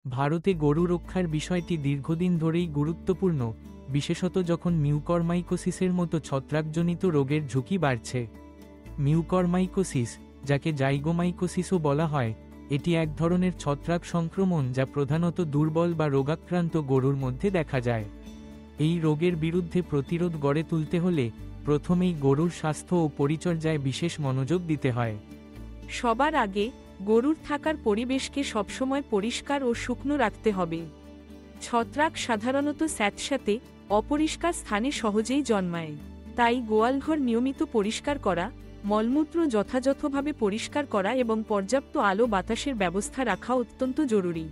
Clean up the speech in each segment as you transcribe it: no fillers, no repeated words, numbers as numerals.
ভারতে গরু রক্ষার বিষয়টি দীর্ঘদিন ধরেই গুরুত্বপূর্ণ, বিশেষত যখন মিউকরমাইকোসিসের মতো ছত্রাকজনিত রোগের ঝুঁকি বাড়ছে। মিউকরমাইকোসিস, যাকে জাইগোমাইকোসিসও বলা হয়, এটি এক ধরনের ছত্রাক সংক্রমণ যা প্রধানত দুর্বল বা রোগাক্রান্ত গরুর মধ্যে দেখা যায়। এই রোগের বিরুদ্ধে প্রতিরোধ গড়ে তুলতে হলে প্রথমেই গরুর স্বাস্থ্য ও পরিচর্যায় বিশেষ মনোযোগ দিতে হয়। সবার আগে গরুর থাকার পরিবেশকে সবসময় পরিষ্কার ও শুকনো রাখতে হবে। ছত্রাক সাধারণত স্যাঁতস্যাঁতে, অপরিষ্কার স্থানে সহজেই জন্মায়। তাই গোয়ালঘর নিয়মিত পরিষ্কার করা, মলমূত্র যথাযথভাবে পরিষ্কার করা এবং পর্যাপ্ত আলো বাতাসের ব্যবস্থা রাখা অত্যন্ত জরুরি।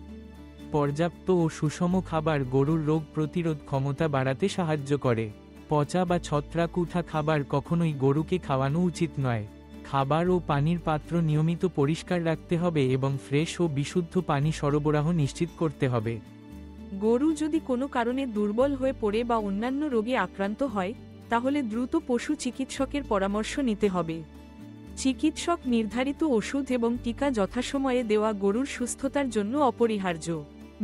পর্যাপ্ত ও সুষম খাবার গরুর রোগ প্রতিরোধ ক্ষমতা বাড়াতে সাহায্য করে। পচা বা ছত্রাক উঠা খাবার কখনোই গরুকে খাওয়ানো উচিত নয়। খাবার ও পানির পাত্র নিয়মিত পরিষ্কার রাখতে হবে এবং ফ্রেশ ও বিশুদ্ধ পানি সরবরাহ নিশ্চিত করতে হবে। গরু যদি কোনো কারণে দুর্বল হয়ে পড়ে বা অন্যান্য রোগে আক্রান্ত হয়, তাহলে দ্রুত পশু চিকিৎসকের পরামর্শ নিতে হবে। চিকিৎসক নির্ধারিত ওষুধ এবং টিকা যথাসময়ে দেওয়া গরুর সুস্থতার জন্য অপরিহার্য।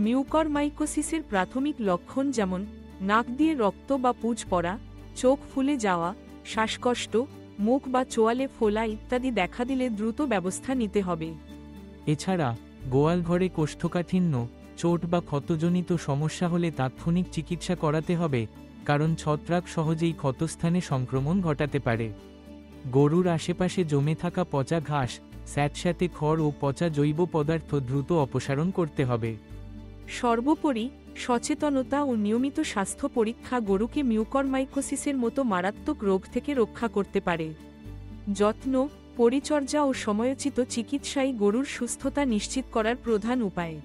মিউকরমাইকোসিসের প্রাথমিক লক্ষণ যেমন নাক দিয়ে রক্ত বা পুজ পড়া, চোখ ফুলে যাওয়া, শ্বাসকষ্ট, মুখ বা চোয়ালে ফোলা ইত্যাদি দেখা দিলে দ্রুত ব্যবস্থা নিতে হবে। এছাড়া গোয়ালঘরে কোষ্ঠকাঠিন্য, চোট বা ক্ষতজনিত সমস্যা হলে তাৎক্ষণিক চিকিৎসা করাতে হবে, কারণ ছত্রাক সহজেই ক্ষতস্থানে সংক্রমণ ঘটাতে পারে। গরুর আশেপাশে জমে থাকা পচা ঘাস, স্যাঁতস্যাঁতে খড় ও পচা জৈব পদার্থ দ্রুত অপসারণ করতে হবে। সর্বোপরি সচেতনতা ও নিয়মিত স্বাস্থ্য পরীক্ষা গরুকে মিউকরমাইকোসিসের মতো মারাত্মক রোগ থেকে রক্ষা করতে পারে। যত্ন, পরিচর্যা ও সময়োচিত চিকিৎসাই গরুর সুস্থতা নিশ্চিত করার প্রধান উপায়।